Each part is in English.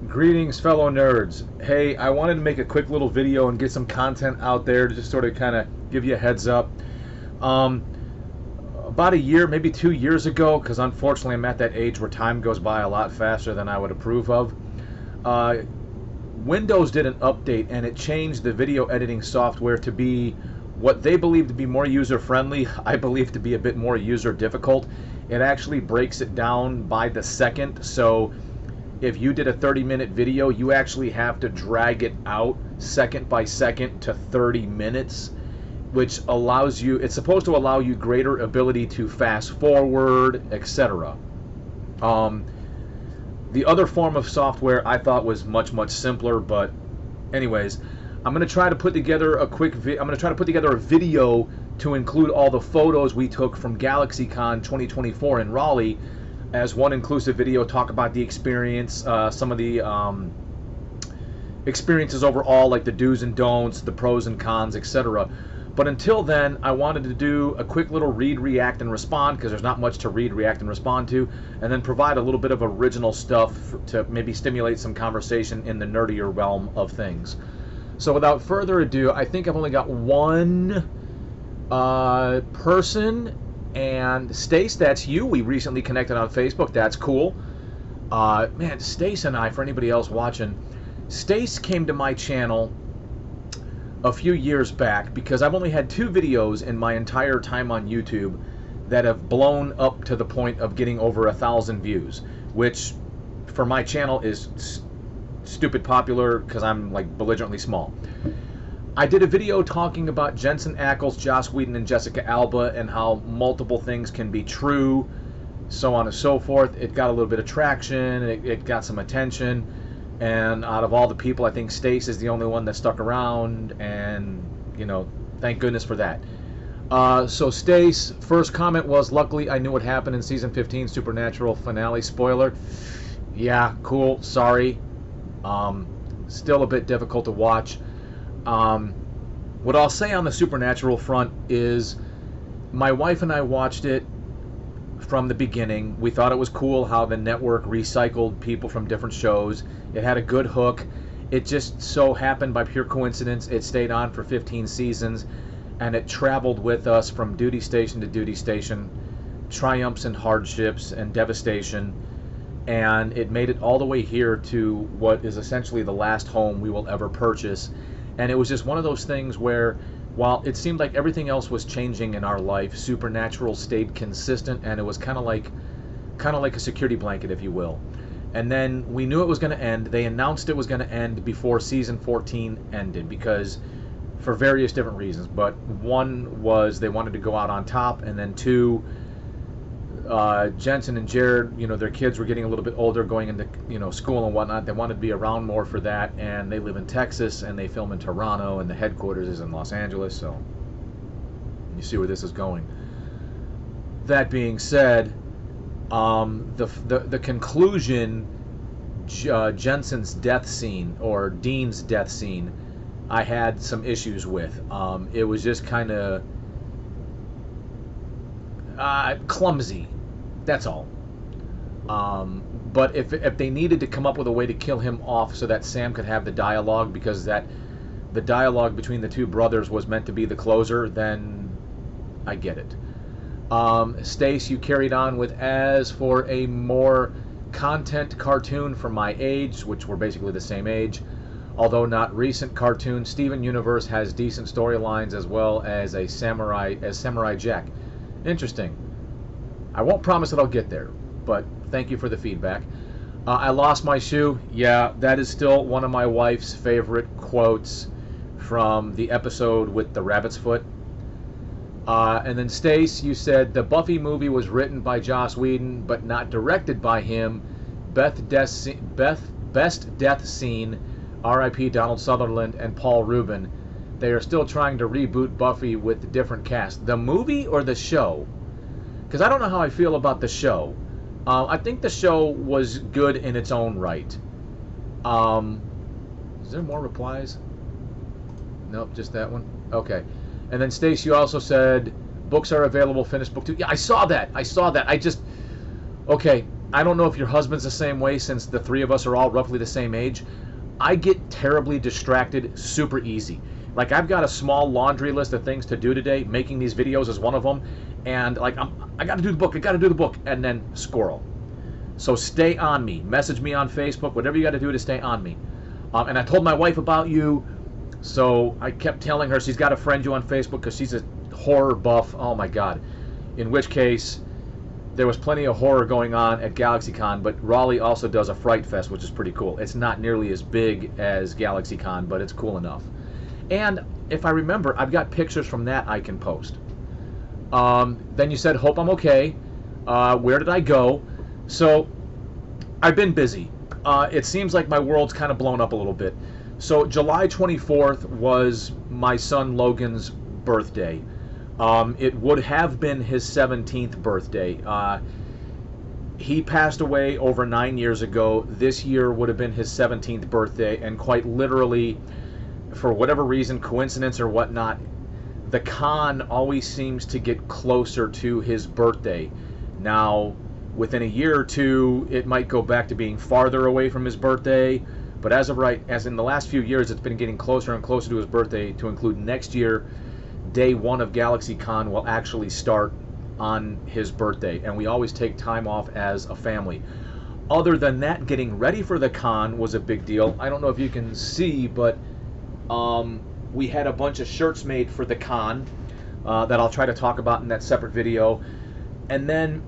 Greetings, fellow nerds. Hey, I wanted to make a quick little video and get some content out there to just sort of kind of give you a heads up. Um, about a year, maybe 2 years ago, because unfortunately I'm at that age where time goes by a lot faster than I would approve of, uh, Windows did an update and it changed the video editing software to be what they believe to be more user-friendly. I believe to be a bit more user-difficult. It actually breaks it down by the second, so if you did a 30-minute video, you actually have to drag it out second by second to 30 minutes, which allows you, it's supposed to allow you greater ability to fast forward, etc. The other form of software I thought was much simpler, but anyways, I'm going to try to put together a video to include all the photos we took from GalaxyCon 2024 in Raleigh as one inclusive video, talk about the experience, some of the experiences overall, like the do's and don'ts, the pros and cons, etc. But until then, I wanted to do a quick little read, react, and respond, because there's not much to read, react, and respond to, and then provide a little bit of original stuff to maybe stimulate some conversation in the nerdier realm of things. So without further ado, I think I've only got one person, and Stace, that's you. We recently connected on Facebook. That's cool. Man, Stace and I, for anybody else watching, Stace came to my channel a few years back because I've only had 2 videos in my entire time on YouTube that have blown up to the point of getting over 1,000 views, which for my channel is stupid popular because I'm like belligerently small. I did a video talking about Jensen Ackles, Joss Whedon, and Jessica Alba, and how multiple things can be true, so on and so forth. It got a little bit of traction, it got some attention, and out of all the people, I think Stace is the only one that stuck around, and, you know, thank goodness for that. So Stace, first comment was, luckily I knew what happened in Season 15 Supernatural finale. Spoiler. Yeah, cool, sorry. Still a bit difficult to watch. What I'll say on the Supernatural front is my wife and I watched it from the beginning. We thought it was cool how the network recycled people from different shows. It had a good hook. It just so happened by pure coincidence it stayed on for 15 seasons, and it traveled with us from duty station to duty station, triumphs and hardships and devastation, and it made it all the way here to what is essentially the last home we will ever purchase. And it was just one of those things where, while it seemed like everything else was changing in our life, Supernatural stayed consistent, and it was kind of like a security blanket, if you will. And then we knew it was going to end. They announced it was going to end before season 14 ended, because for various different reasons. But one was they wanted to go out on top, and then 2, Jensen and Jared, you know, their kids were getting a little bit older, going into, you know, school and whatnot. They wanted to be around more for that, and they live in Texas, and they film in Toronto, and the headquarters is in Los Angeles, so you see where this is going. That being said, the conclusion, Jensen's death scene, or Dean's death scene, I had some issues with. It was just kind of clumsy. That's all. But if they needed to come up with a way to kill him off so that Sam could have the dialogue, because the dialogue between the 2 brothers was meant to be the closer, then I get it. Stace, you carried on with, as for a more content cartoon for my age, which we're basically the same age, although not recent cartoon, Steven Universe has decent storylines, as well as Samurai Jack. Interesting. I won't promise that I'll get there, but thank you for the feedback. I lost my shoe. Yeah, that is still one of my wife's favorite quotes from the episode with the rabbit's foot. And then Stace, you said the Buffy movie was written by Joss Whedon, but not directed by him. Best death scene, R.I.P. Donald Sutherland and Paul Rubin. They are still trying to reboot Buffy with a different cast. The movie or the show? Because I don't know how I feel about the show. I think the show was good in its own right. Is there more replies? Nope, just that one. Okay. And then Stace, you also said books are available, finished book 2. Yeah, I saw that. I just... Okay, I don't know if your husband's the same way, since the three of us are all roughly the same age. I get terribly distracted super easy. Like, I've got a small laundry list of things to do today. Making these videos is one of them. And like, I got to do the book. I got to do the book. And then squirrel. So stay on me. Message me on Facebook. Whatever you got to do to stay on me. And I told my wife about you. So I kept telling her she's got to friend you on Facebook because she's a horror buff. Oh my God. In which case, there was plenty of horror going on at GalaxyCon, but Raleigh also does a Fright Fest, which is pretty cool. It's not nearly as big as GalaxyCon, but it's cool enough. And if I remember, I've got pictures from that I can post. Then you said, hope I'm okay. Where did I go? So I've been busy. It seems like my world's kind of blown up a little bit. So July 24th was my son Logan's birthday. It would have been his 17th birthday. He passed away over 9 years ago. This year would have been his 17th birthday, and quite literally, for whatever reason, coincidence or whatnot, the con always seems to get closer to his birthday. Now, within a year or two, it might go back to being farther away from his birthday, but as of right, as in the last few years, it's been getting closer and closer to his birthday, to include next year. Day one of GalaxyCon will actually start on his birthday, and we always take time off as a family. Other than that, getting ready for the con was a big deal. I don't know if you can see, but we had a bunch of shirts made for the con that I'll try to talk about in that separate video. And then,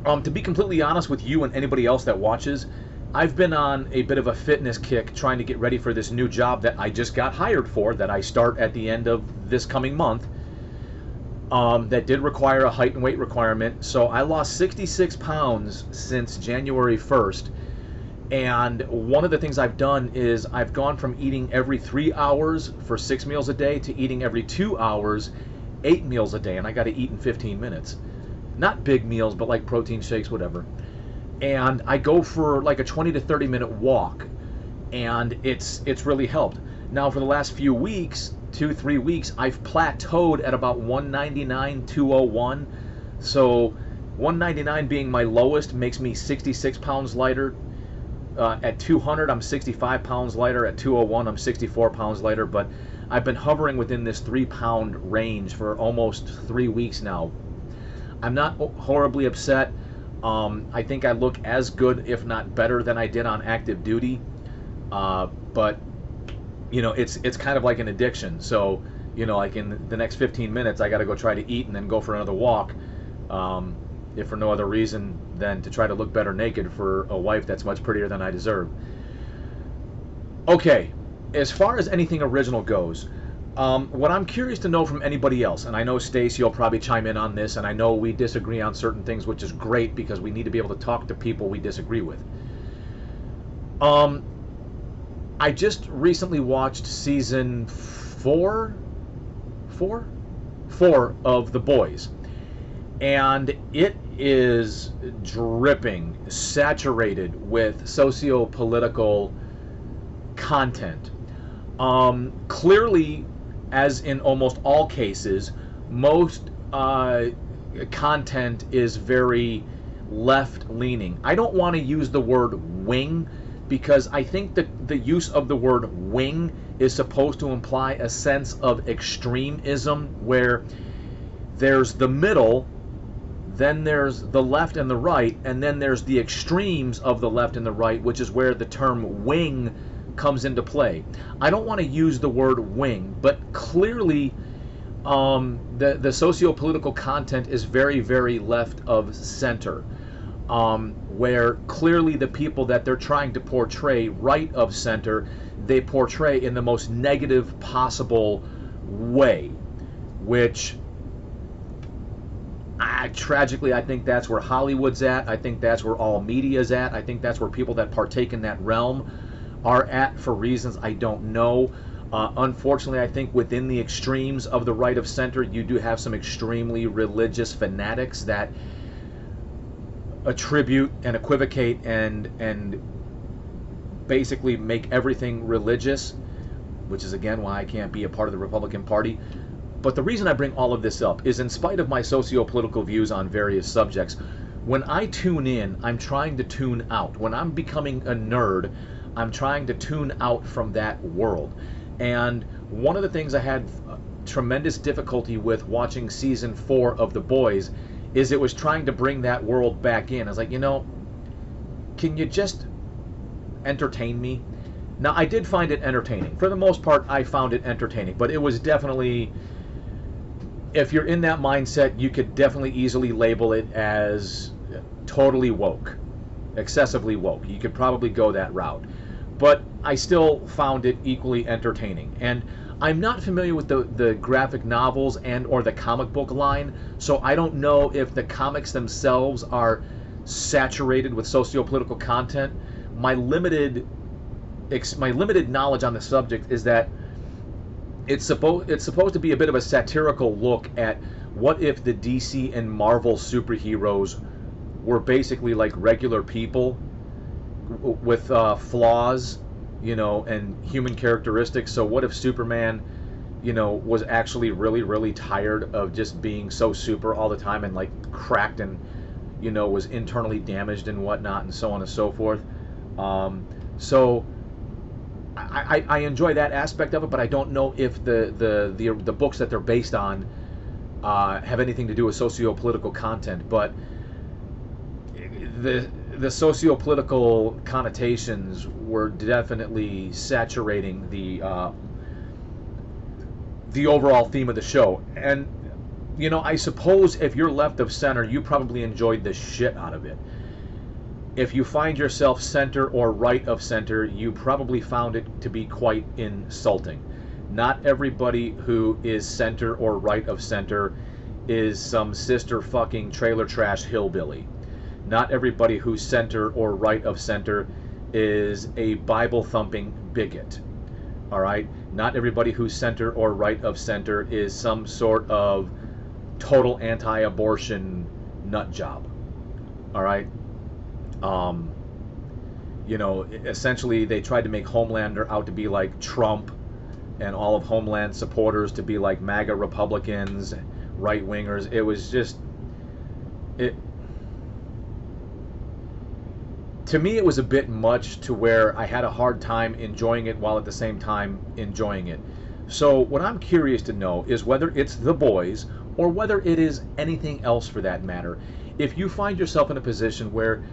to be completely honest with you and anybody else that watches, I've been on a bit of a fitness kick trying to get ready for this new job that I just got hired for, that I start at the end of this coming month. That did require a height and weight requirement. So I lost 66 pounds since January 1st. And one of the things I've done is I've gone from eating every 3 hours for 6 meals a day to eating every 2 hours, 8 meals a day. And I got to eat in 15 minutes. Not big meals, but like protein shakes, whatever. And I go for like a 20 to 30 minute walk, and it's really helped. Now for the last few weeks, 2-3 weeks, I've plateaued at about 199, 201. So 199 being my lowest makes me 66 pounds lighter. At 200, I'm 65 pounds lighter. At 201, I'm 64 pounds lighter. But I've been hovering within this 3-pound range for almost 3 weeks now. I'm not horribly upset. I think I look as good, if not better, than I did on active duty. But you know, it's kind of like an addiction. So, you know, like in the next 15 minutes, I got to go try to eat and then go for another walk, if for no other reason than to try to look better naked for a wife that's much prettier than I deserve. Okay, as far as anything original goes, what I'm curious to know from anybody else, and I know Stacy will probably chime in on this, and I know we disagree on certain things, which is great because we need to be able to talk to people we disagree with. I just recently watched season 4 of The Boys, and it is dripping, saturated with socio-political content. Clearly, as in almost all cases, most content is very left-leaning. I don't want to use the word wing, because I think that the use of the word wing is supposed to imply a sense of extremism, where there's the middle, then there's the left and the right, and then there's the extremes of the left and the right, which is where the term wing comes into play. I don't want to use the word wing, but clearly the socio-political content is very, very left of center. Where clearly the people that they're trying to portray right of center, they portray in the most negative possible way, which tragically I think that's where Hollywood's at. I think that's where all media's at. I think that's where people that partake in that realm are at for reasons I don't know. Unfortunately, I think within the extremes of the right of center, you do have some extremely religious fanatics that attribute and equivocate and basically make everything religious, which is again why I can't be a part of the Republican Party. But the reason I bring all of this up is, in spite of my socio-political views on various subjects, When I tune in, I'm trying to tune out. When I'm becoming a nerd, I'm trying to tune out from that world. And one of the things I had tremendous difficulty with watching season 4 of The Boys is it was trying to bring that world back in. I was like, can you just entertain me? Now, I did find it entertaining. For the most part, I found it entertaining, but it was definitely, if you're in that mindset, you could definitely easily label it as totally woke, excessively woke. You could probably go that route. But I still found it equally entertaining. And I'm not familiar with the graphic novels and or the comic book line, so I don't know if the comics themselves are saturated with socio-political content. My limited knowledge on the subject is that it's supposed to be a bit of a satirical look at what if the DC and Marvel superheroes were basically like regular people with flaws, and human characteristics. So what if Superman, was actually really, really tired of just being so super all the time and like cracked and, was internally damaged and whatnot and so on and so forth. So I enjoy that aspect of it, but I don't know if the books that they're based on have anything to do with socio-political content. But the socio-political connotations were definitely saturating the overall theme of the show. And I suppose if you're left of center, you probably enjoyed the shit out of it. If you find yourself center or right of center, you probably found it to be quite insulting. Not everybody who is center or right of center is some sister fucking trailer trash hillbilly. Not everybody who's center or right of center is a Bible thumping bigot. All right? Not everybody who's center or right of center is some sort of total anti-abortion nut job. All right? Essentially they tried to make Homelander out to be like Trump and all of Homeland's supporters to be like MAGA Republicans, right-wingers. It was just, to me it was a bit much to where I had a hard time enjoying it while at the same time enjoying it. So what I'm curious to know is whether it's The Boys or whether it is anything else for that matter. If you find yourself in a position where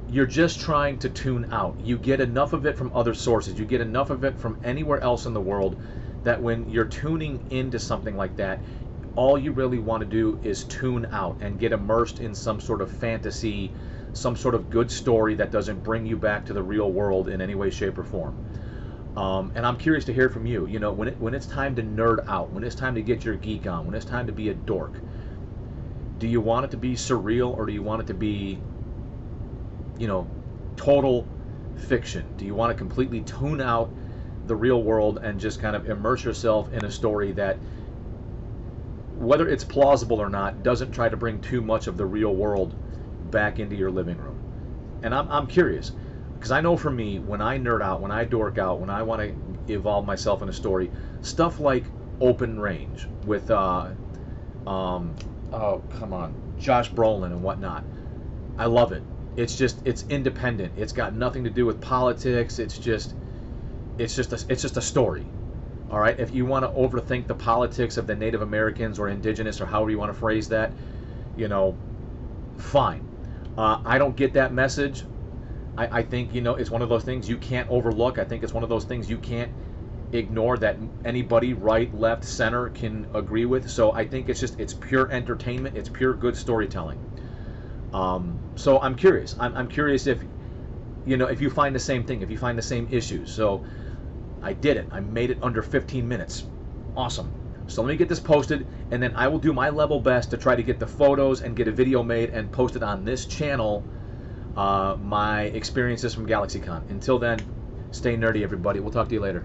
you're just trying to tune out, you get enough of it from other sources, you get enough of it from anywhere else in the world, that when you're tuning into something like that, all you really want to do is tune out and get immersed in some sort of fantasy, some sort of good story that doesn't bring you back to the real world in any way, shape, or form. And I'm curious to hear from you. When it's time to nerd out, when it's time to get your geek on, when it's time to be a dork, do you want it to be surreal or do you want it to be, total fiction? Do you want to completely tune out the real world and just kind of immerse yourself in a story that, whether it's plausible or not, doesn't try to bring too much of the real world back into your living room? And I'm curious, because I know for me, when I nerd out, when I dork out, when I want to evolve myself in a story, stuff like Open Range with oh come on, Josh Brolin and whatnot, I love it. It's independent. It's got nothing to do with politics. It's just a story. All right. If you want to overthink the politics of the Native Americans or indigenous or however you want to phrase that, fine. I don't get that message. I think it's one of those things you can't overlook. I think it's one of those things you can't ignore, that anybody, right, left, center, can agree with. So I think it's pure entertainment. It's pure good storytelling. So I'm curious. I'm curious if you find the same thing, if you find the same issues. So I did it. I made it under 15 minutes. Awesome. So let me get this posted, and then I will do my level best to try to get the photos and get a video made and posted on this channel, my experiences from GalaxyCon. Until then, stay nerdy, everybody. We'll talk to you later.